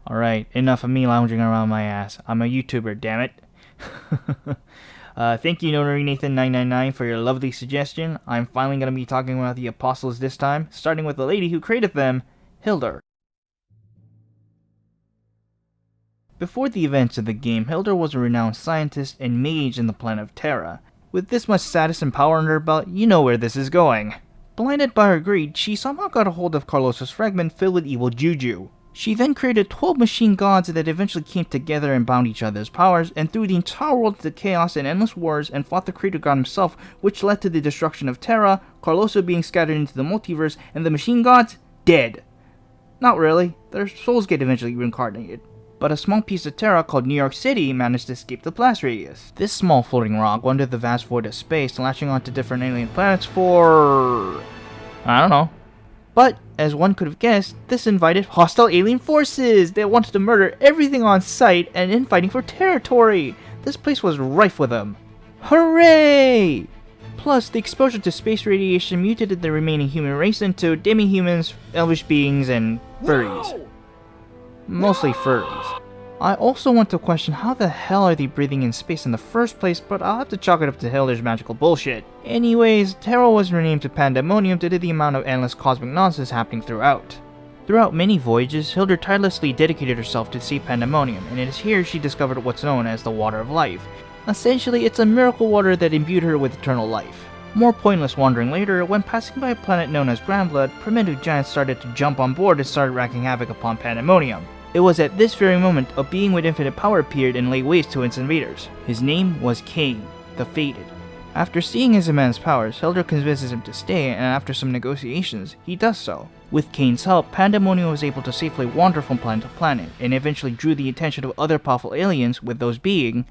Alright, enough of me lounging around my ass. I'm a YouTuber, damn it. Thank you, Notary Nathan999, for your lovely suggestion. I'm finally going to be talking about the Apostles this time, starting with the lady who created them, Hilder. Before the events of the game, Hilder was a renowned scientist and mage in the planet of Terra. With this much status and power under her belt, you know where this is going. Blinded by her greed, she somehow got a hold of Carlos's fragment filled with evil juju. She then created 12 machine gods that eventually came together and bound each other's powers, and threw the entire world into chaos and endless wars, and fought the creator god himself, which led to the destruction of Terra, Carloso being scattered into the multiverse, and the machine gods dead. Not really, their souls get eventually reincarnated. But a small piece of Terra called New York City managed to escape the blast radius. This small floating rock wandered the vast void of space, latching onto different alien planets for... I don't know. But, as one could have guessed, this invited hostile alien forces that wanted to murder everything on sight and infighting for territory. This place was rife with them. Hooray! Plus, the exposure to space radiation mutated the remaining human race into demi-humans, elvish beings, and furries. Whoa! Mostly furries. I also want to question how the hell are they breathing in space in the first place, but I'll have to chalk it up to Hilder's magical bullshit. Anyways, Terra was renamed to Pandemonium due to the amount of endless cosmic nonsense happening throughout. Throughout many voyages, Hilder tirelessly dedicated herself to save Pandemonium, and it is here she discovered what's known as the Water of Life. Essentially, it's a miracle water that imbued her with eternal life. More pointless wandering later, when passing by a planet known as Grandblood, primitive giants started to jump on board and started wreaking havoc upon Pandemonium. It was at this very moment a being with infinite power appeared and laid waste to its invaders. His name was Cain the Fated. After seeing his immense powers, Hilder convinces him to stay, and after some negotiations, he does so. With Cain's help, Pandemonium was able to safely wander from planet to planet, and eventually drew the attention of other powerful aliens, with those being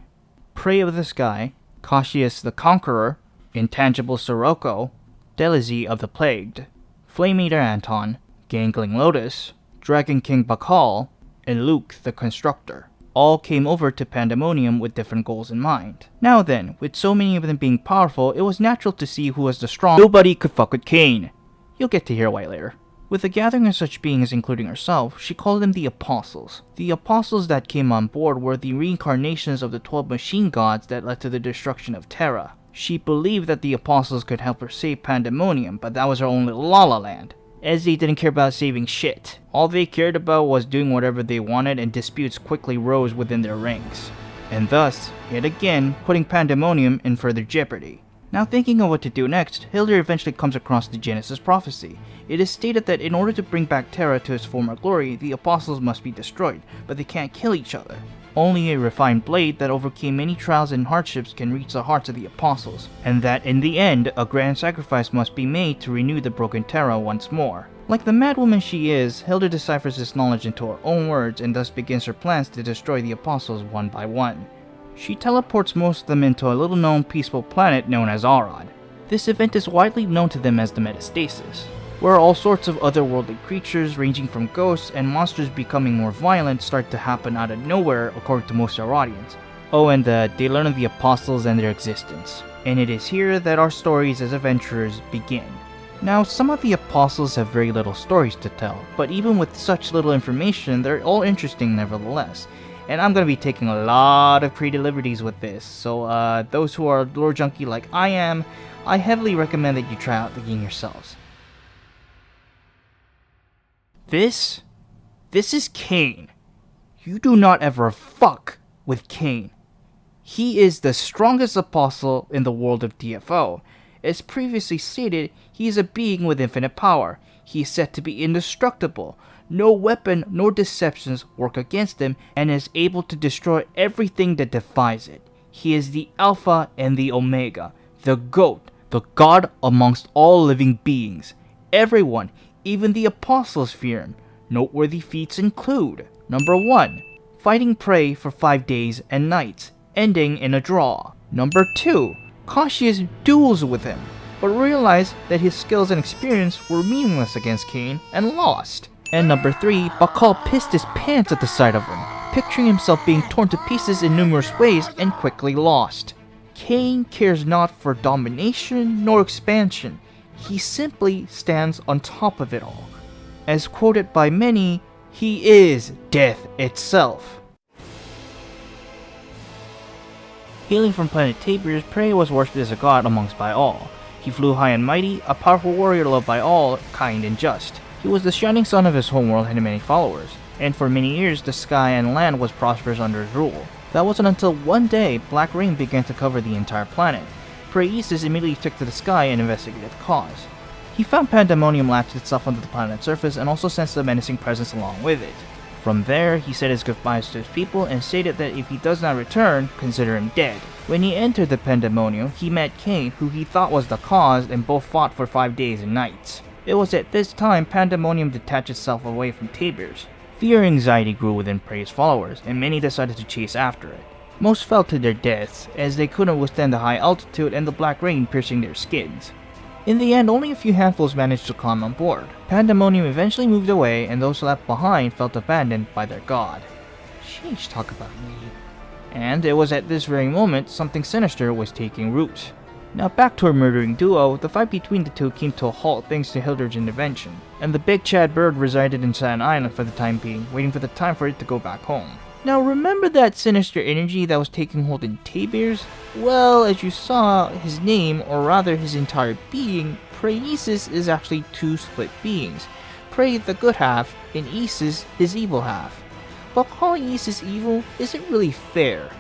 Prey of the Sky, Kasijas the Conqueror, Intangible Sirocco, Delezie of the Plagued, Flame Eater Anton, Gangling Lotus, Dragon King Bakal, and Luke the Constructor. All came over to Pandemonium with different goals in mind. Now then, with so many of them being powerful, it was natural to see who was the strong. Nobody could fuck with Cain. You'll get to hear why later. With the gathering of such beings including herself, she called them the Apostles. The Apostles that came on board were the reincarnations of the 12 machine gods that led to the destruction of Terra. She believed that the Apostles could help her save Pandemonium, but that was her own little la-la land. As they didn't care about saving shit. All they cared about was doing whatever they wanted, and disputes quickly rose within their ranks. And thus, yet again, putting Pandemonium in further jeopardy. Now thinking of what to do next, Hilder eventually comes across the Genesis prophecy. It is stated that in order to bring back Terra to its former glory, the Apostles must be destroyed, but they can't kill each other. Only a refined blade that overcame many trials and hardships can reach the hearts of the Apostles, and that in the end, a grand sacrifice must be made to renew the broken Terra once more. Like the madwoman she is, Hilder deciphers this knowledge into her own words and thus begins her plans to destroy the Apostles one by one. She teleports most of them into a little known peaceful planet known as Arad. This event is widely known to them as the Metastasis, where all sorts of otherworldly creatures ranging from ghosts and monsters becoming more violent start to happen out of nowhere according to most Aradians. Oh, and they learn of the Apostles and their existence. And it is here that our stories as adventurers begin. Now, some of the Apostles have very little stories to tell, but even with such little information, they're all interesting nevertheless. And I'm going to be taking a lot of creative liberties with this, so those who are lore junkie like I am, I heavily recommend that you try out the game yourselves. This is Cain. You do not ever fuck with Cain. He is the strongest apostle in the world of DFO. As previously stated, he is a being with infinite power. He is said to be indestructible. No weapon nor deceptions work against him, and is able to destroy everything that defies it. He is the Alpha and the Omega, the GOAT, the God amongst all living beings. Everyone, even the Apostles, fear him. Noteworthy feats include: Number 1. Fighting Prey for 5 days and nights, ending in a draw. Number 2. Kasijas duels with him, but realized that his skills and experience were meaningless against Cain and lost. And number 3. Bakal pissed his pants at the sight of him, picturing himself being torn to pieces in numerous ways and quickly lost. Cain cares not for domination nor expansion. He simply stands on top of it all. As quoted by many, He is death itself. Hailing from planet Tiberius, Prey was worshipped as a god amongst by all. He flew high and mighty, a powerful warrior loved by all, kind and just. He was the shining sun of his homeworld and had many followers, and for many years the sky and land was prosperous under his rule. That wasn't until one day black rain began to cover the entire planet. Prey-Isys immediately took to the sky and investigated the cause. He found pandemonium latched itself onto the planet's surface and also sensed a menacing presence along with it. From there, he said his goodbyes to his people and stated that if he does not return, consider him dead. When he entered the pandemonium, he met Cain, who he thought was the cause, and both fought for 5 days and nights. It was at this time pandemonium detached itself away from Tiberius. Fear and anxiety grew within Prey's followers, and many decided to chase after it. Most fell to their deaths, as they couldn't withstand the high altitude and the black rain piercing their skins. In the end, only a few handfuls managed to climb on board. Pandemonium eventually moved away, and those left behind felt abandoned by their god. Sheesh, talk about me. And it was at this very moment something sinister was taking root. Now back to our murdering duo, the fight between the two came to a halt thanks to Hilder's intervention, and the big Chad bird resided inside an island for the time being, waiting for the time for it to go back home. Now remember that sinister energy that was taking hold in Tiberius? Well, as you saw, his name, or rather his entire being, Prey-Isys, is actually two split beings. Prey, the good half, and Isys, his evil half. But calling Isys evil isn't really fair.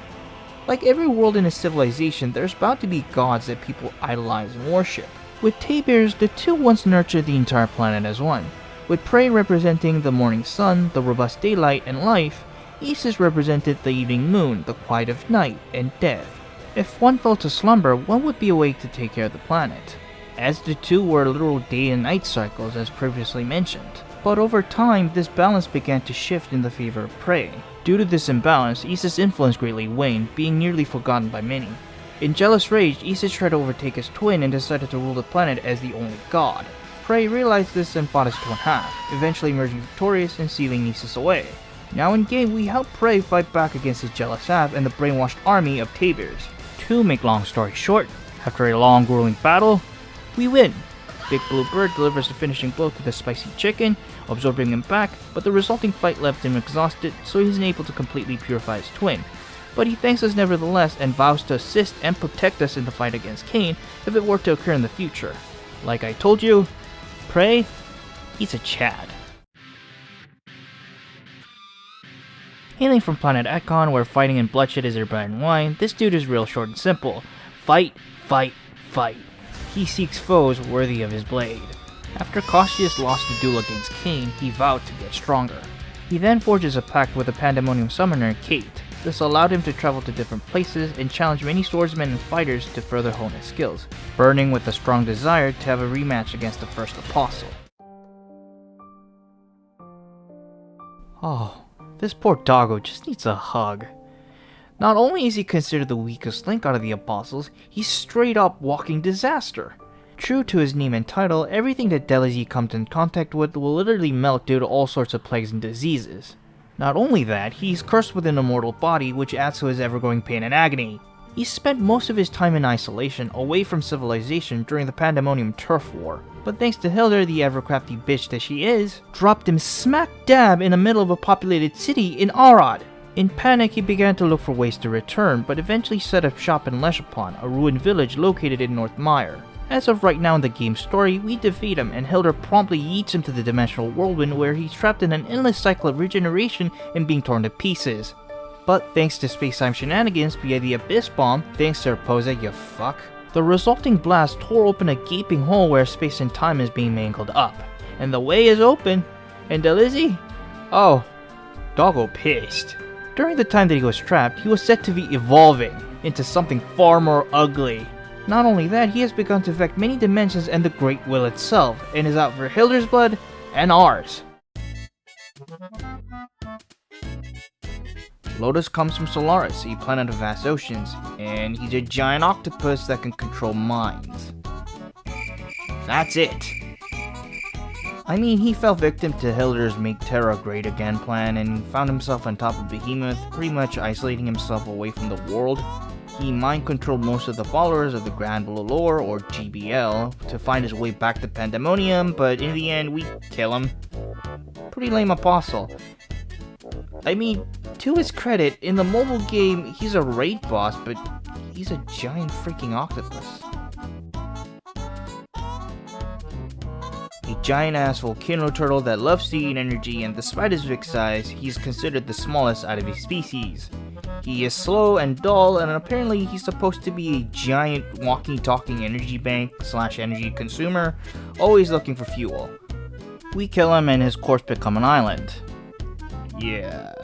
Like every world in a civilization, there's bound to be gods that people idolize and worship. With Tiberius, the two once nurtured the entire planet as one, with Prey representing the morning sun, the robust daylight and life. Isys represented the evening moon, the quiet of night, and death. If one fell to slumber, one would be awake to take care of the planet, as the two were literal day and night cycles as previously mentioned. But over time, this balance began to shift in the favor of Prey. Due to this imbalance, Isys' influence greatly waned, being nearly forgotten by many. In jealous rage, Isys tried to overtake his twin and decided to rule the planet as the only god. Prey realized this and fought his twin half, eventually emerging victorious and sealing Isys away. Now in game, we help Prey fight back against his jealous half and the brainwashed army of Tiberius. To make long story short, after a long grueling battle, we win. Big Blue Bird delivers the finishing blow to the spicy chicken, absorbing him back, but the resulting fight left him exhausted, so he's unable to completely purify his twin. But he thanks us nevertheless and vows to assist and protect us in the fight against Cain if it were to occur in the future. Like I told you, Prey, he's a Chad. Hailing from planet Anton, where fighting and bloodshed is their bread and wine, this dude is real short and simple. Fight, fight, fight. He seeks foes worthy of his blade. After Kasijas lost the duel against Cain, he vowed to get stronger. He then forges a pact with the Pandemonium summoner, Kate. This allowed him to travel to different places and challenge many swordsmen and fighters to further hone his skills, burning with a strong desire to have a rematch against the first apostle. Oh, this poor doggo just needs a hug. Not only is he considered the weakest link out of the apostles, he's straight up walking disaster. True to his name and title, everything that Delezie comes in contact with will literally melt due to all sorts of plagues and diseases. Not only that, he's cursed with an immortal body, which adds to his ever-growing pain and agony. He spent most of his time in isolation, away from civilization during the Pandemonium Turf War, but thanks to Hilder, the ever-crafty bitch that she is, dropped him smack dab in the middle of a populated city in Arad. In panic, he began to look for ways to return, but eventually set up shop in Leshapon, a ruined village located in North Mire. As of right now in the game's story, we defeat him, and Hilder promptly yeets him to the dimensional whirlwind where he's trapped in an endless cycle of regeneration and being torn to pieces. But thanks to space-time shenanigans via the Abyss Bomb, thanks to Raposa, you fuck, the resulting blast tore open a gaping hole where space and time is being mangled up. And the way is open. And Delezie? Oh, doggo pissed. During the time that he was trapped, he was set to be evolving into something far more ugly. Not only that, he has begun to affect many dimensions and the Great Will itself, and is out for Hilder's blood and ours. Lotus comes from Solaris, a planet of vast oceans, and he's a giant octopus that can control minds. That's it. I mean, he fell victim to Hilder's Make Terra Great Again plan and found himself on top of Behemoth, pretty much isolating himself away from the world. He mind-controlled most of the followers of the DFO Lore, or GBL, to find his way back to Pandemonium, but in the end, we kill him. Pretty lame apostle. I mean, to his credit, in the mobile game, he's a raid boss, but he's a giant freaking octopus. A giant-ass volcano turtle that loves to eat energy, and despite his big size, he's considered the smallest out of his species. He is slow and dull, and apparently he's supposed to be a giant walking talking energy bank / energy consumer, always looking for fuel. We kill him and his corpse become an island. Yeah.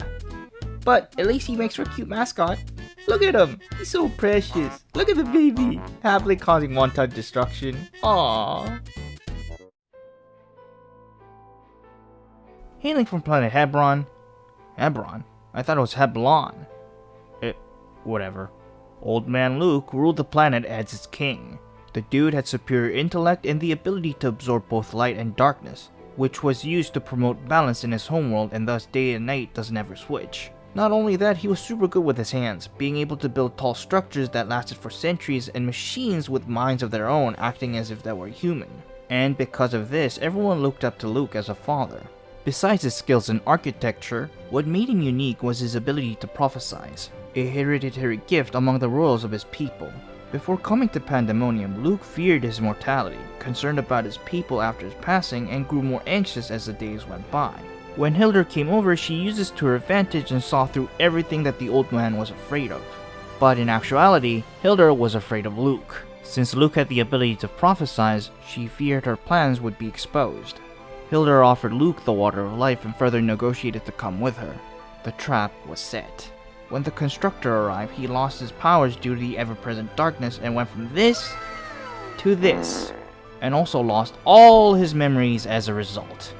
But at least he makes for a cute mascot. Look at him! He's so precious! Look at the baby! Happily causing one-time destruction. Aww. Hailing from planet Hebron. Hebron? I thought it was Hebron. Whatever. Old man Luke ruled the planet as its king. The dude had superior intellect and the ability to absorb both light and darkness, which was used to promote balance in his homeworld, and thus day and night doesn't ever switch. Not only that, he was super good with his hands, being able to build tall structures that lasted for centuries and machines with minds of their own acting as if they were human. And because of this, everyone looked up to Luke as a father. Besides his skills in architecture, what made him unique was his ability to prophesize, a hereditary gift among the royals of his people. Before coming to Pandemonium, Luke feared his mortality, concerned about his people after his passing, and grew more anxious as the days went by. When Hilder came over, she used this to her advantage and saw through everything that the old man was afraid of. But in actuality, Hilder was afraid of Luke. Since Luke had the ability to prophesize, she feared her plans would be exposed. Hilder offered Luke the water of life and further negotiated to come with her. The trap was set. When the Constructor arrived, he lost his powers due to the ever-present darkness and went from this to this, and also lost all his memories as a result.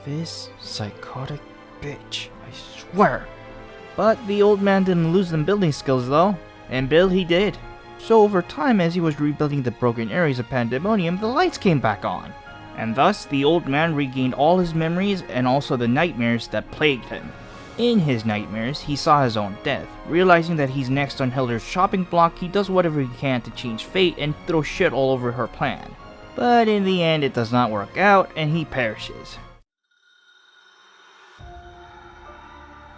This psychotic bitch, I swear. But the old man didn't lose them building skills though, and build he did. So over time, as he was rebuilding the broken areas of Pandemonium, the lights came back on. And thus, the old man regained all his memories and also the nightmares that plagued him. In his nightmares, he saw his own death. Realizing that he's next on Hilder's chopping block, he does whatever he can to change fate and throw shit all over her plan. But in the end, it does not work out, and he perishes.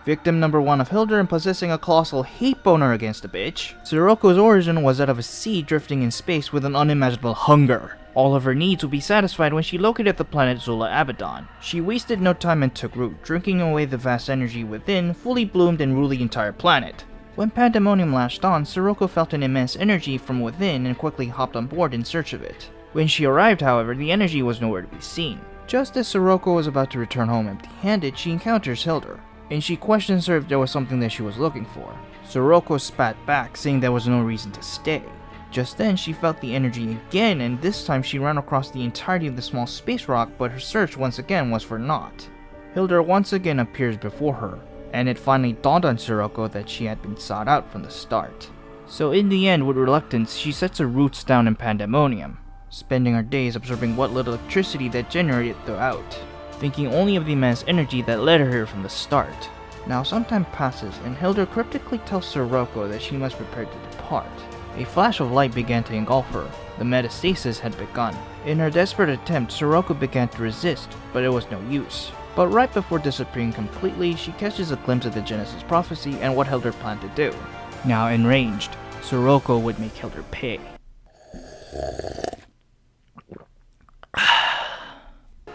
Victim number 1 of Hilder and possessing a colossal hate boner against the bitch, Sirocco's origin was that of a sea drifting in space with an unimaginable hunger. All of her needs would be satisfied when she located the planet Zula Abaddon. She wasted no time and took root, drinking away the vast energy within, fully bloomed and ruled the entire planet. When Pandemonium latched on, Sirocco felt an immense energy from within and quickly hopped on board in search of it. When she arrived, however, the energy was nowhere to be seen. Just as Sirocco was about to return home empty-handed, she encounters Hilder, and she questions her if there was something that she was looking for. Sirocco spat back, saying there was no reason to stay. Just then, she felt the energy again, and this time she ran across the entirety of the small space rock, but her search once again was for naught. Hilder once again appears before her, and it finally dawned on Sirocco that she had been sought out from the start. So in the end, with reluctance, she sets her roots down in Pandemonium, spending her days observing what little electricity that generated throughout, thinking only of the immense energy that led her here from the start. Now some time passes, and Hilder cryptically tells Sirocco that she must prepare to depart. A flash of light began to engulf her. The metastasis had begun. In her desperate attempt, Sirocco began to resist, but it was no use. But right before disappearing completely, she catches a glimpse of the Genesis prophecy and what Hilder planned to do. Now enraged, Sirocco would make Hilder pay.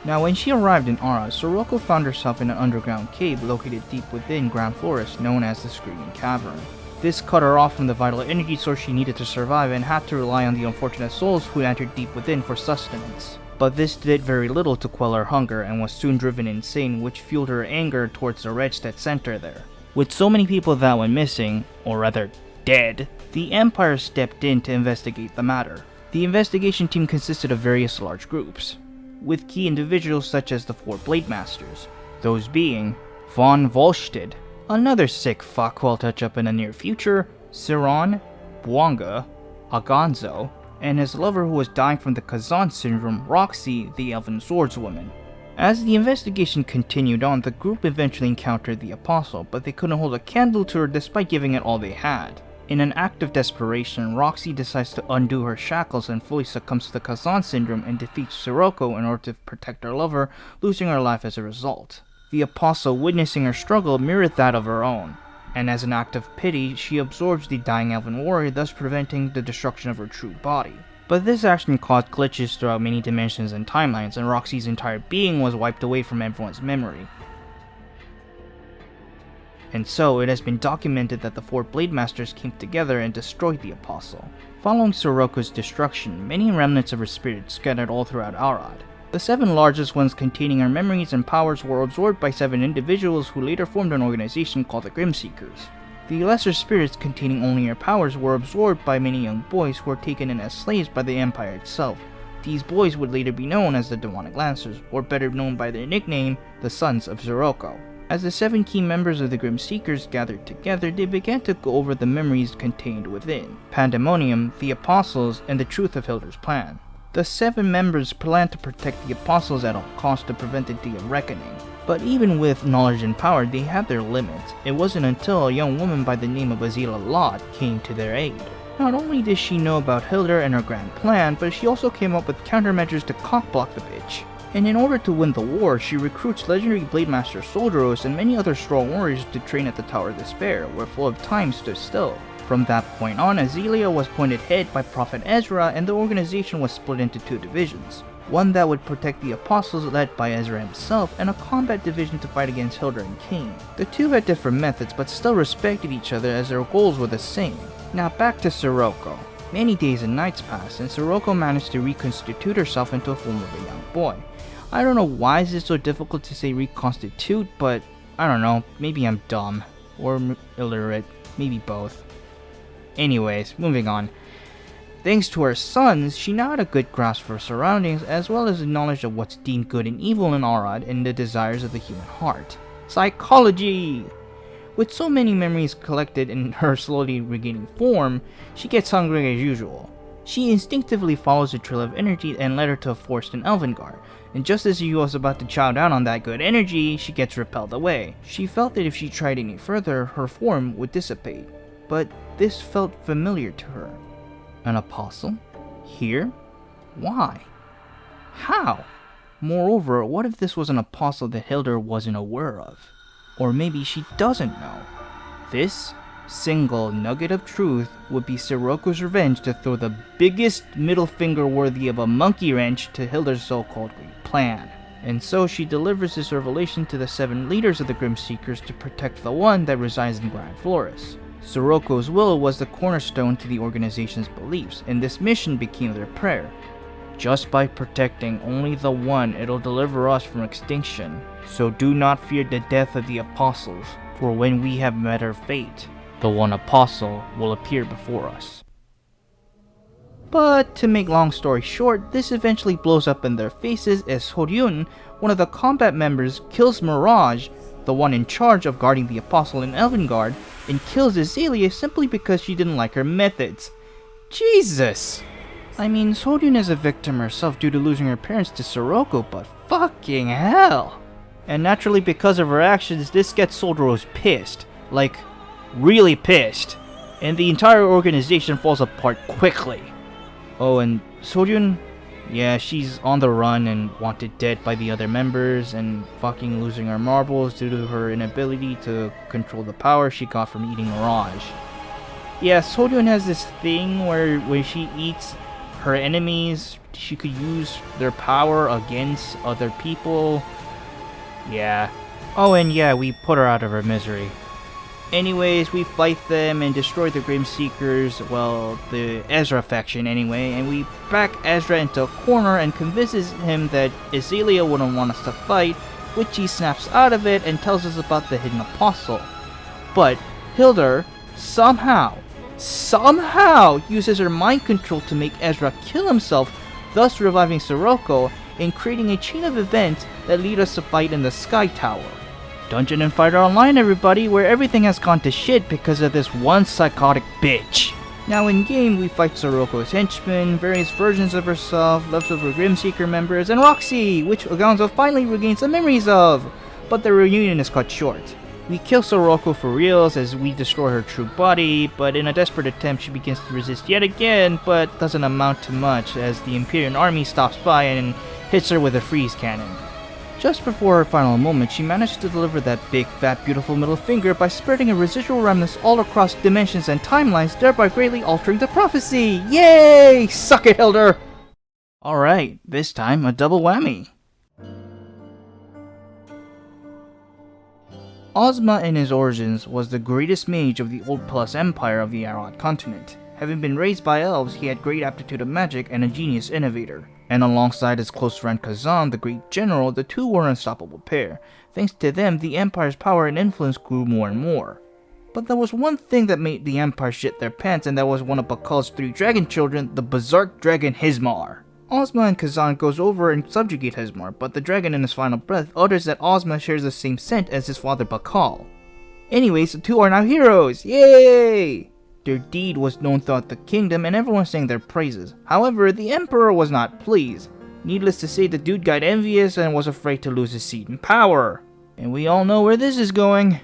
Now when she arrived in Ara, Sirocco found herself in an underground cave located deep within Ground Forest known as the Screaming Cavern. This cut her off from the vital energy source she needed to survive and had to rely on the unfortunate souls who entered deep within for sustenance. But this did very little to quell her hunger and was soon driven insane, which fueled her anger towards the wretch that sent her there. With so many people that went missing, or rather dead, the Empire stepped in to investigate the matter. The investigation team consisted of various large groups, with key individuals such as the 4 Blade Masters, those being Von Volstead, another sick fuck who I'll touch up in the near future, Siron, Bwanga, Aganzo, and his lover who was dying from the Kazan syndrome, Roxy, the Elven Swordswoman. As the investigation continued on, the group eventually encountered the Apostle, but they couldn't hold a candle to her despite giving it all they had. In an act of desperation, Roxy decides to undo her shackles and fully succumbs to the Kazan syndrome and defeats Sirocco in order to protect her lover, losing her life as a result. The apostle, witnessing her struggle, mirrored that of her own, and as an act of pity, she absorbs the dying elven warrior, thus preventing the destruction of her true body. But this action caused glitches throughout many dimensions and timelines, and Roxy's entire being was wiped away from everyone's memory. And so, it has been documented that the 4 Blade Masters came together and destroyed the Apostle. Following Sirocco's destruction, many remnants of her spirit scattered all throughout Arad. The 7 largest ones containing her memories and powers were absorbed by 7 individuals who later formed an organization called the Grimseekers. The lesser spirits containing only her powers were absorbed by many young boys who were taken in as slaves by the Empire itself. These boys would later be known as the Demonic Lancers, or better known by their nickname, the Sons of Sirocco. As the 7 key members of the Grimseekers gathered together, they began to go over the memories contained within, Pandemonium, the Apostles, and the truth of Hilder's plan. The 7 members planned to protect the Apostles at all costs to prevent the Day of Reckoning. But even with knowledge and power, they had their limits. It wasn't until a young woman by the name of Azila Lot came to their aid. Not only did she know about Hilder and her grand plan, but she also came up with countermeasures to cockblock the bitch. And in order to win the war, she recruits legendary Blade Master Solderos and many other strong warriors to train at the Tower of Despair, where flow of time stood still. From that point on, Azelia was pointed head by Prophet Ezra, and the organization was split into 2 divisions. One that would protect the Apostles led by Ezra himself, and a combat division to fight against Hilder and Cain. The 2 had different methods, but still respected each other as their goals were the same. Now back to Sirocco. Many days and nights passed, and Sirocco managed to reconstitute herself into a form of a young boy. I don't know why is it so difficult to say reconstitute, but I don't know, maybe I'm dumb. Or illiterate, maybe both. Anyways, moving on. Thanks to her sons, she now had a good grasp of her surroundings, as well as a knowledge of what's deemed good and evil in Arad and the desires of the human heart. Psychology! With so many memories collected and her slowly regaining form, she gets hungry as usual. She instinctively follows the trail of energy and led her to a forest in Elvengard, and just as she was about to chow down on that good energy, she gets repelled away. She felt that if she tried any further, her form would dissipate. But this felt familiar to her. An apostle? Here? Why? How? Moreover, what if this was an apostle that Hilder wasn't aware of? Or maybe she doesn't know. This single nugget of truth would be Sirocco's revenge to throw the biggest middle finger worthy of a monkey wrench to Hilder's so-called great plan. And so she delivers this revelation to the 7 leaders of the Grimseekers to protect the one that resides in Grand Flores. Sirocco's will was the cornerstone to the organization's beliefs, and this mission became their prayer. Just by protecting only the one, it'll deliver us from extinction. So do not fear the death of the apostles, for when we have met our fate, the one apostle will appear before us. But to make long story short, this eventually blows up in their faces as Soryun, one of the combat members, kills Mirage, the one in charge of guarding the apostle in Elvengard, and kills Azelia simply because she didn't like her methods. Jesus! I mean, Soryun is a victim herself due to losing her parents to Sirocco, but fucking hell! And naturally, because of her actions, this gets Solderos pissed. Like, really pissed. And the entire organization falls apart quickly. Oh, and Soryun? Yeah, she's on the run and wanted dead by the other members and fucking losing her marbles due to her inability to control the power she got from eating Mirage. Yeah, Soryun has this thing where when she eats her enemies, she could use their power against other people. Yeah. Oh, and yeah, we put her out of her misery. Anyways, we fight them and destroy the Grimseekers, well, the Ezra faction anyway, and we back Ezra into a corner and convinces him that Azelia wouldn't want us to fight, which he snaps out of it and tells us about the hidden apostle. But Hilder somehow uses her mind control to make Ezra kill himself, thus reviving Sirocco and creating a chain of events that lead us to fight in the Sky Tower. Dungeon and Fighter Online, everybody, where everything has gone to shit because of this one psychotic bitch. Now in game, we fight Sirocco's henchmen, various versions of herself, leftover Grimseeker members, and Roxy, which Gonzo finally regains the memories of, but the reunion is cut short. We kill Sirocco for reals as we destroy her true body, but in a desperate attempt she begins to resist yet again, but doesn't amount to much as the Imperial army stops by and hits her with a freeze cannon. Just before her final moment, she managed to deliver that big, fat, beautiful middle finger by spreading a residual remnants all across dimensions and timelines, thereby greatly altering the prophecy. Yay! Suck it, Hilder! Alright, this time a double whammy. Ozma in his origins was the greatest mage of the Old Plus Empire of the Arod continent. Having been raised by elves, he had great aptitude of magic and a genius innovator. And alongside his close friend Kazan, the great general, the two were an unstoppable pair. Thanks to them, the Empire's power and influence grew more and more. But there was one thing that made the Empire shit their pants, and that was one of Bakal's 3 dragon children, the berserk dragon Hismar. Ozma and Kazan goes over and subjugate Hismar, but the dragon in his final breath utters that Ozma shares the same scent as his father Bakal. Anyways, the two are now heroes! Yay! Their deed was known throughout the kingdom and everyone sang their praises. However, the emperor was not pleased. Needless to say, the dude got envious and was afraid to lose his seat in power. And we all know where this is going.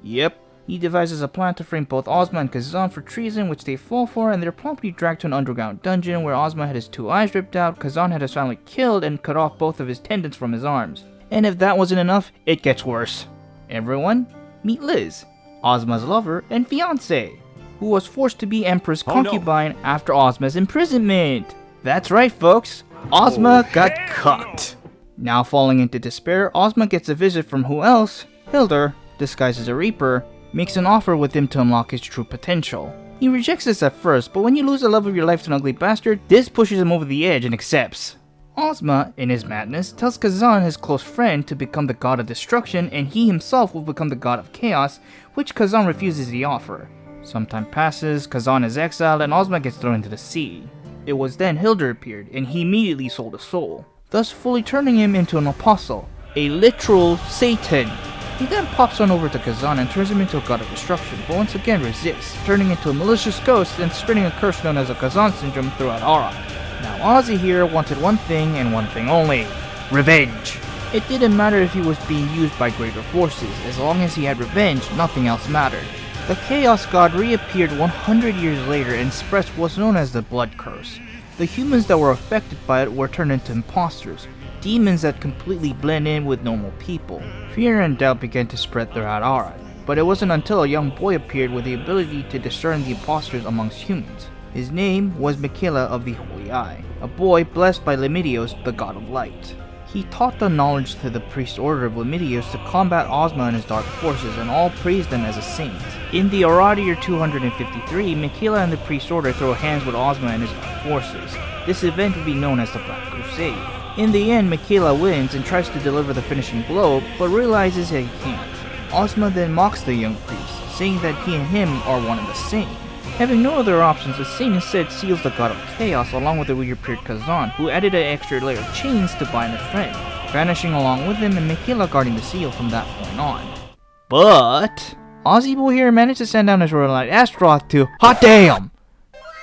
Yep, he devises a plan to frame both Ozma and Kazan for treason, which they fall for, and they're promptly dragged to an underground dungeon where Ozma had his 2 eyes ripped out, Kazan had his family killed, and cut off both of his tendons from his arms. And if that wasn't enough, it gets worse. Everyone, meet Liz, Ozma's lover and fiancé, who was forced to be Empress concubine after Ozma's imprisonment. That's right, folks. Ozma got cucked. Now falling into despair, Ozma gets a visit from who else? Hilder, disguised as a Reaper, makes an offer with him to unlock his true potential. He rejects this at first, but when you lose the love of your life to an ugly bastard, this pushes him over the edge and accepts. Ozma, in his madness, tells Kazan, his close friend, to become the god of destruction, and he himself will become the god of chaos, which Kazan refuses the offer. Some time passes, Kazan is exiled, and Ozma gets thrown into the sea. It was then Hilder appeared, and he immediately sold a soul, thus fully turning him into an apostle, a literal Satan. He then pops on over to Kazan and turns him into a god of destruction, but once again resists, turning into a malicious ghost and spreading a curse known as a Kazan syndrome throughout Arok. Now Ozzy here wanted one thing and one thing only: revenge. It didn't matter if he was being used by greater forces, as long as he had revenge, nothing else mattered. The Chaos God reappeared 100 years later and spread what's known as the Blood Curse. The humans that were affected by it were turned into imposters, demons that completely blend in with normal people. Fear and doubt began to spread throughout Arad, but it wasn't until a young boy appeared with the ability to discern the imposters amongst humans. His name was Michaela of the Holy Eye, a boy blessed by Lemidio's, the God of Light. He taught the knowledge to the priest order of Lemidio's to combat Ozma and his dark forces, and all praised him as a saint. In the Arad year 253, Michaela and the priest order throw hands with Ozma and his dark forces. This event would be known as the Black Crusade. In the end, Michaela wins and tries to deliver the finishing blow, but realizes that he can't. Ozma then mocks the young priest, saying that he and him are one and the same. Having no other options, the saint instead seals the god of chaos along with the reappeared Kazan, who added an extra layer of chains to bind a friend, vanishing along with him and Michaela guarding the seal from that point on. But Ozzy Boy here managed to send down his royal knight Astaroth to hot damn!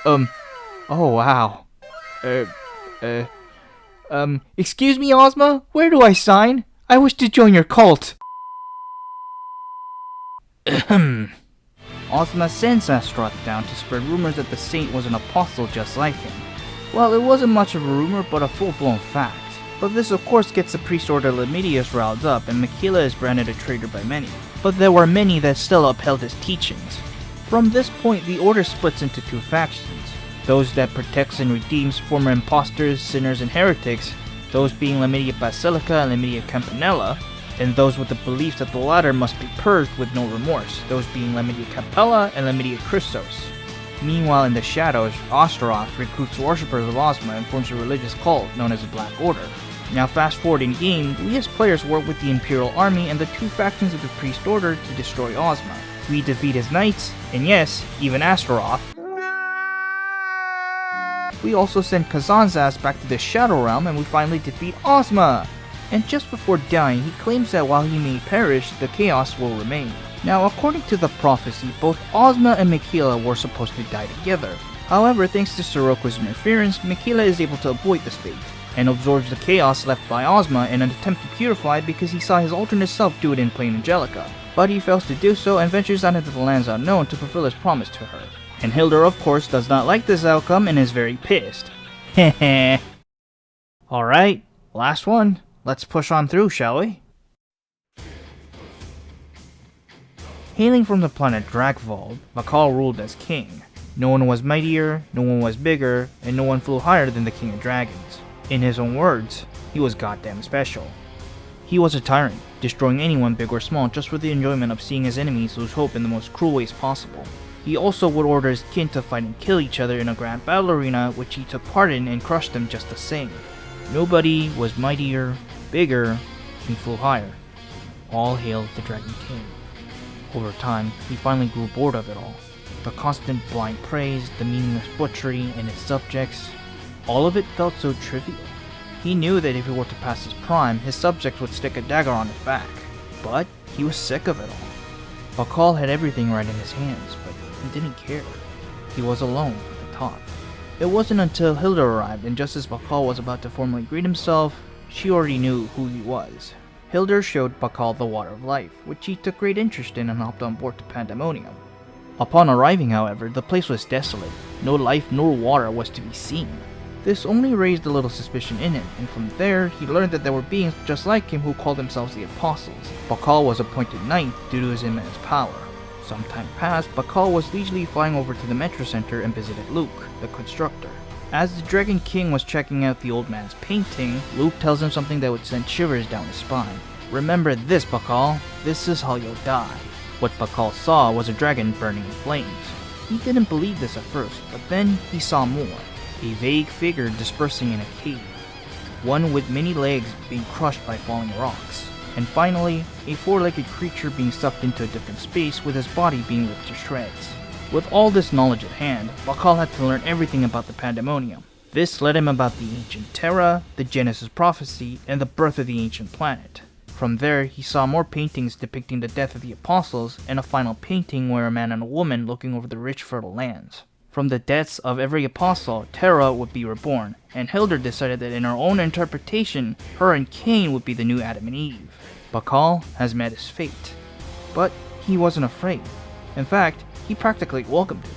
Oh wow. Excuse me, Ozma? Where do I sign? I wish to join your cult. Ozma sends Astaroth down to spread rumors that the saint was an apostle just like him. Well, it wasn't much of a rumor, but a full-blown fact. But this of course gets the priest order Lemidio's riled up, and Michaela is branded a traitor by many. But there were many that still upheld his teachings. From this point, the order splits into 2 factions. Those that protects and redeems former imposters, sinners, and heretics, those being Lemidia Basilica and Lemidia Campanella, and those with the belief that the latter must be purged with no remorse, those being Lemidia Capella and Lemidia Christos. Meanwhile, in the shadows, Astaroth recruits worshippers of Ozma and forms a religious cult known as the Black Order. Now fast forward in game, we as players work with the Imperial Army and the 2 factions of the Priest Order to destroy Ozma. We defeat his knights, and yes, even Astaroth. We also send Kazan's ass back to the Shadow Realm and we finally defeat Ozma! And just before dying, he claims that while he may perish, the chaos will remain. Now, according to the prophecy, both Ozma and Michaela were supposed to die together. However, thanks to Sirocco's interference, Michaela is able to avoid this fate, and absorbs the chaos left by Ozma in an attempt to purify because he saw his alternate self do it in plain Angelica. But he fails to do so and ventures out into the lands unknown to fulfill his promise to her. And Hilder, of course, does not like this outcome and is very pissed. Heh. Alright, last one. let's push on through, shall we? Hailing from the planet Dragvold, Bakal ruled as king. No one was mightier, no one was bigger, and no one flew higher than the King of Dragons. In his own words, he was goddamn special. He was a tyrant, destroying anyone big or small just for the enjoyment of seeing his enemies lose hope in the most cruel ways possible. He also would order his kin to fight and kill each other in a grand battle arena, which he took part in and crushed them just the same. Nobody was mightier, bigger, and flew higher. All hail the Dragon King. Over time, he finally grew bored of it all. The constant blind praise, the meaningless butchery, and his subjects, all of it felt so trivial. He knew that if he were to pass his prime, his subjects would stick a dagger on his back. But he was sick of it all. Bakal had everything right in his hands, but he didn't care. He was alone at the top. It wasn't until Hilder arrived, and just as Bakal was about to formally greet himself, she already knew who he was. Hilder showed Bakal the Water of Life, which he took great interest in and hopped on board to Pandemonium. Upon arriving, however, the place was desolate. No life nor water was to be seen. This only raised a little suspicion in him, and from there, he learned that there were beings just like him who called themselves the Apostles. Bakal was appointed knight due to his immense power. Some time passed, Bakal was leisurely flying over to the Metro Center and visited Luke, the Constructor. As the Dragon King was checking out the old man's painting, Luke tells him something that would send shivers down his spine. Remember this, Bakal. This is how you'll die. What Bakal saw was a dragon burning in flames. He didn't believe this at first, but then he saw more. A vague figure dispersing in a cave. One with many legs being crushed by falling rocks. And finally, a four-legged creature being sucked into a different space with his body being ripped to shreds. With all this knowledge at hand, Bakal had to learn everything about the Pandemonium. This led him about the ancient Terra, the Genesis prophecy, and the birth of the ancient planet. From there, he saw more paintings depicting the death of the Apostles, and a final painting where a man and a woman looking over the rich fertile lands. From the deaths of every apostle, Terra would be reborn, and Hilder decided that in her own interpretation, her and Cain would be the new Adam and Eve. Bakal has met his fate. But he wasn't afraid. In fact, he practically welcomed it.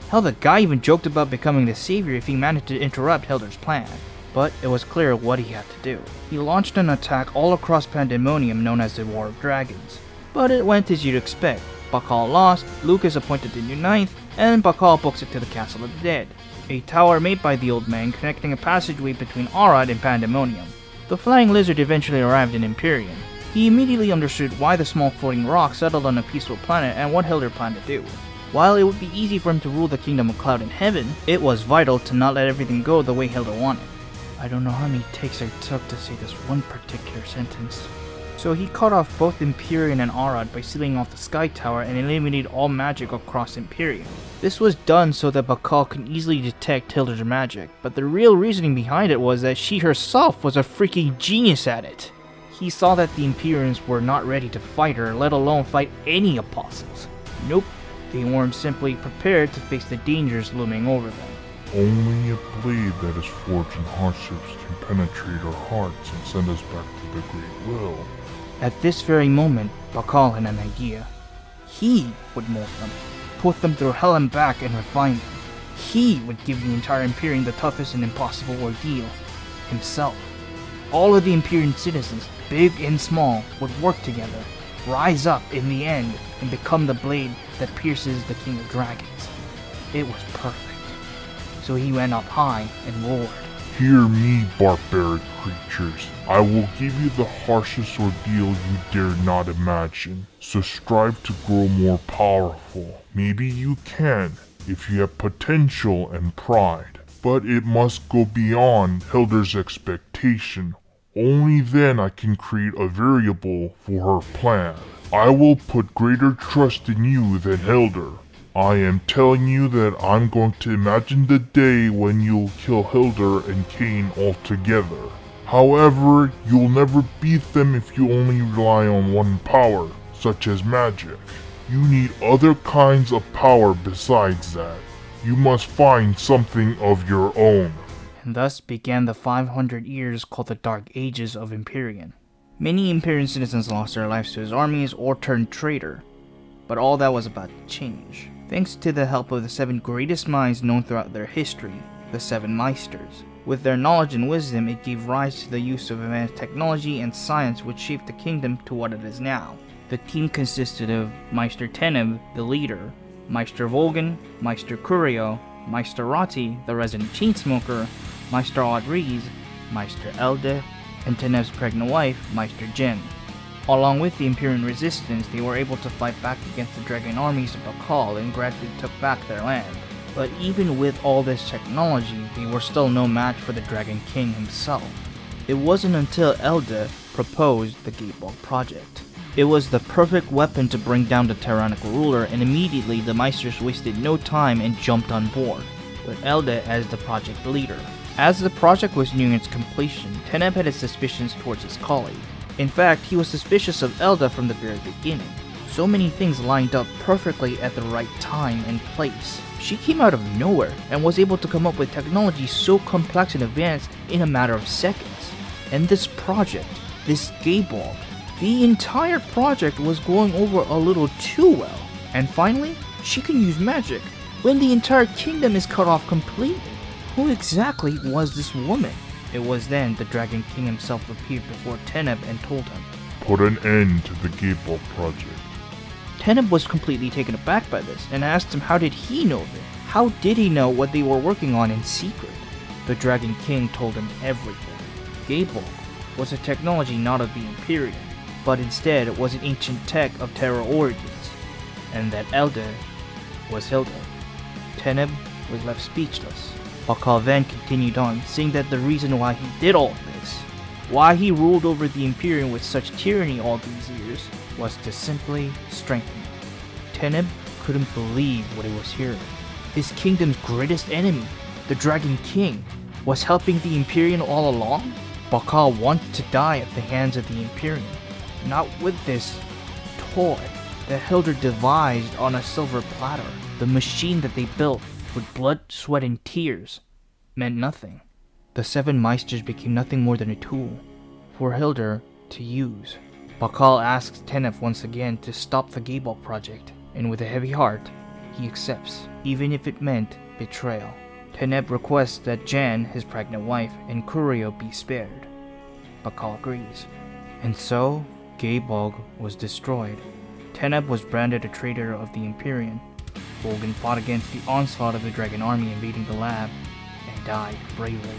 Hell, the guy even joked about becoming the savior if he managed to interrupt Hilder's plan. But it was clear what he had to do. He launched an attack all across Pandemonium known as the War of Dragons. But it went as you'd expect. Bakal lost, Luke is appointed the new ninth, and Bakal books it to the Castle of the Dead, a tower made by the old man connecting a passageway between Arad and Pandemonium. The flying lizard eventually arrived in Empyrean. He immediately understood why the small floating rock settled on a peaceful planet and what Hilder planned to do. While it would be easy for him to rule the Kingdom of Cloud in heaven, it was vital to not let everything go the way Hilder wanted. I don't know how many takes I took to say this one particular sentence. So he cut off both Empyrean and Arad by sealing off the Sky Tower and eliminated all magic across Empyrean. This was done so that Bakal could easily detect Hilder's magic, but the real reasoning behind it was that she herself was a freaking genius at it. He saw that the Empyreans were not ready to fight her, let alone fight any apostles. Nope, they weren't simply prepared to face the dangers looming over them. Only a blade that is forged in hardships can penetrate our hearts and send us back to the Great Will. At this very moment, Bakal had an idea. He would mold them, put them through hell and back and refine them. He would give the entire Empyrean the toughest and impossible ordeal. Himself. All of the Empyrean citizens, big and small, would work together, rise up in the end, and become the blade that pierces the King of Dragons. It was perfect. So he went up high and roared. Hear me, barbaric creatures. I will give you the harshest ordeal you dare not imagine. So strive to grow more powerful. Maybe you can, if you have potential and pride. But it must go beyond Hilder's expectation. Only then I can create a variable for her plan. I will put greater trust in you than Hilder. I am telling you that I'm going to imagine the day when you'll kill Hilder and Cain altogether. However, you'll never beat them if you only rely on one power, such as magic. You need other kinds of power besides that. You must find something of your own. And thus began the 500 years called the Dark Ages of Empyrean. Many Empyrean citizens lost their lives to his armies or turned traitor, but all that was about to change. Thanks to the help of the 7 greatest minds known throughout their history, the 7 Meisters, With their knowledge and wisdom, it gave rise to the use of advanced technology and science which shaped the kingdom to what it is now. The team consisted of Meister Teneb, the leader, Meister Volgan, Meister Curio, Meister Rati, the resident chainsmoker, Meister Audriz, Meister Elde, and Teneb's pregnant wife, Meister Jen. Along with the Imperial resistance, they were able to fight back against the dragon armies of Bakal and gradually took back their land. But even with all this technology, they were still no match for the Dragon King himself. It wasn't until Elde proposed the Gatebolg project. It was the perfect weapon to bring down the tyrannical ruler, and immediately the Meisters wasted no time and jumped on board, with Elde as the project leader. As the project was nearing its completion, Teneb had his suspicions towards his colleague. In fact, he was suspicious of Elde from the very beginning. So many things lined up perfectly at the right time and place. She came out of nowhere and was able to come up with technology so complex and advanced in a matter of seconds. And this project, this Gatebolg, the entire project was going over a little too well. And finally, she can use magic when the entire kingdom is cut off completely. Who exactly was this woman? It was then the Dragon King himself appeared before Teneb and told him, "Put an end to the Gatebolg project." Teneb was completely taken aback by this and asked him how did he know this? How did he know what they were working on in secret? The Dragon King told him everything. Gatebolg was a technology not of the Imperium, but instead was an ancient tech of Terra origins, and that Elde was Hilder. Teneb was left speechless. Bakal then continued on, saying that the reason why he did all this, why he ruled over the Imperium with such tyranny all these years, was to simply strengthen it. Teneb couldn't believe what he was hearing. His kingdom's greatest enemy, the Dragon King, was helping the Imperium all along? Bakal wanted to die at the hands of the Imperium, not with this toy that Hilder devised on a silver platter. The machine that they built with blood, sweat, and tears meant nothing. The 7 Meisters became nothing more than a tool for Hilder to use. Bakal asks Teneb once again to stop the Gatebolg project, and with a heavy heart, he accepts, even if it meant betrayal. Teneb requests that Jan, his pregnant wife, and Curio be spared. Bakal agrees. And so, Gatebolg was destroyed. Teneb was branded a traitor of the Imperium. Volgan fought against the onslaught of the dragon army invading the lab, and died bravely.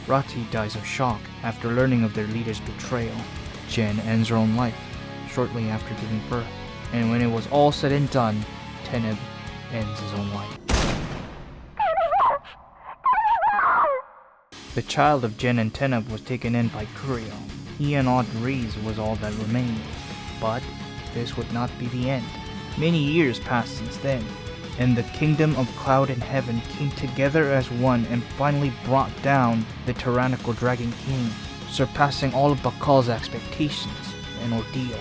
Rati dies of shock after learning of their leader's betrayal. Jen ends her own life shortly after giving birth, and when it was all said and done, Teneb ends his own life. The child of Jen and Teneb was taken in by Curio. He and Audriz was all that remained, but this would not be the end. Many years passed since then, and the kingdom of Cloud and Heaven came together as one and finally brought down the tyrannical Dragon King, surpassing all of Bakal's expectations and ordeal.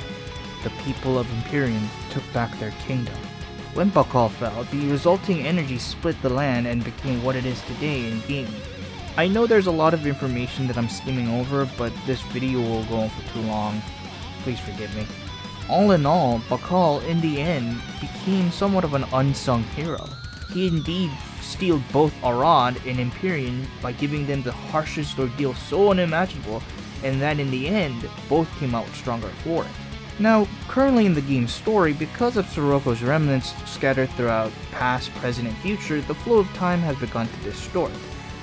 The people of Imperium took back their kingdom. When Bakal fell, the resulting energy split the land and became what it is today in game. I know there's a lot of information that I'm skimming over, but this video will go on for too long. Please forgive me. All in all, Bakal in the end became somewhat of an unsung hero. He indeed steeled both Arad and Imperium by giving them the harshest ordeal so unimaginable, and that in the end, both came out stronger for it. Now, currently in the game's story, because of Sirocco's remnants scattered throughout past, present, and future, the flow of time has begun to distort.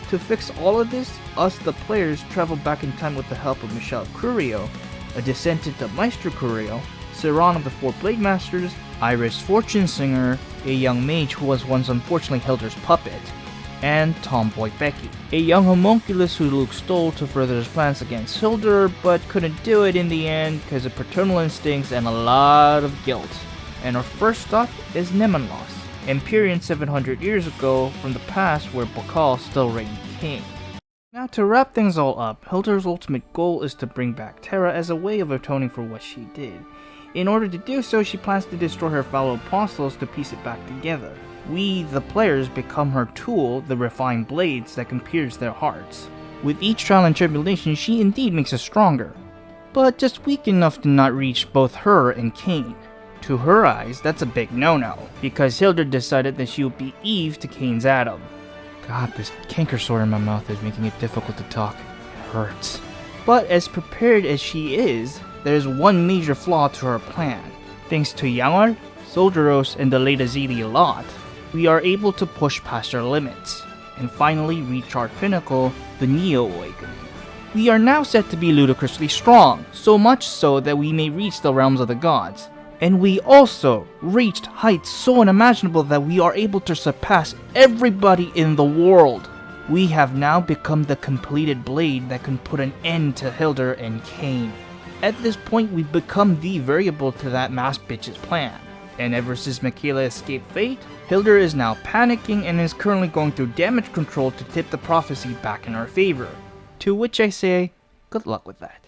To fix all of this, us the players travel back in time with the help of Michaela Curio, a descendant of Meister Curio, Siron of the 4 Blade Masters, Iris Fortune Singer, a young mage who was once unfortunately Hilder's puppet, and Tomboy Becky, a young homunculus who Luke stole to further his plans against Hilder, but couldn't do it in the end because of paternal instincts and a lot of guilt. And our first stop is Nemenlos, Empyrean 700 years ago from the past where Bakal still reigned king. Now to wrap things all up, Hilder's ultimate goal is to bring back Terra as a way of atoning for what she did. In order to do so, she plans to destroy her fellow apostles to piece it back together. We, the players, become her tool, the refined blades that can pierce their hearts. With each trial and tribulation, she indeed makes us stronger, but just weak enough to not reach both her and Cain. To her eyes, that's a big no-no, because Hilder decided that she would be Eve to Cain's Adam. God, this canker sore in my mouth is making it difficult to talk. It hurts. But as prepared as she is, there's one major flaw to her plan. Thanks to Yangar, Soldiros, and the Delezie lot, we are able to push past our limits, and finally reach our pinnacle, the Neo Awakening. We are now set to be ludicrously strong, so much so that we may reach the realms of the gods. And we also reached heights so unimaginable that we are able to surpass everybody in the world. We have now become the completed blade that can put an end to Hilder and Cain. At this point, we've become the variable to that masked bitch's plan. And ever since Michaela escaped fate, Hilder is now panicking and is currently going through damage control to tip the prophecy back in our favor. To which I say, good luck with that.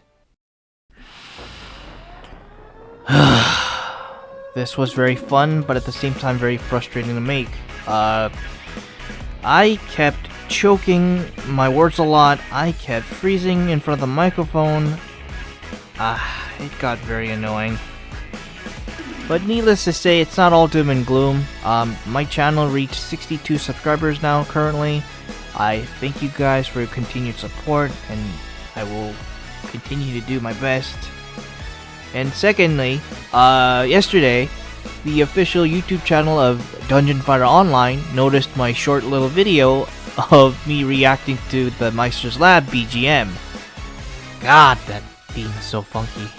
This was very fun, but at the same time very frustrating to make. I kept choking my words a lot. I kept freezing in front of the microphone. It got very annoying. But needless to say, it's not all doom and gloom. My channel reached 62 subscribers now currently. I thank you guys for your continued support, and I will continue to do my best. And secondly, yesterday, the official YouTube channel of Dungeon Fighter Online noticed my short little video of me reacting to the Meister's Lab BGM. God, that theme is so funky.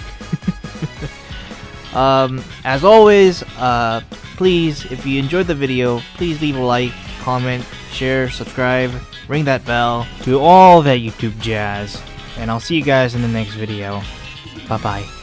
As always, please, if you enjoyed the video, please leave a like, comment, share, subscribe, ring that bell, do all that YouTube jazz. And I'll see you guys in the next video. Bye-bye.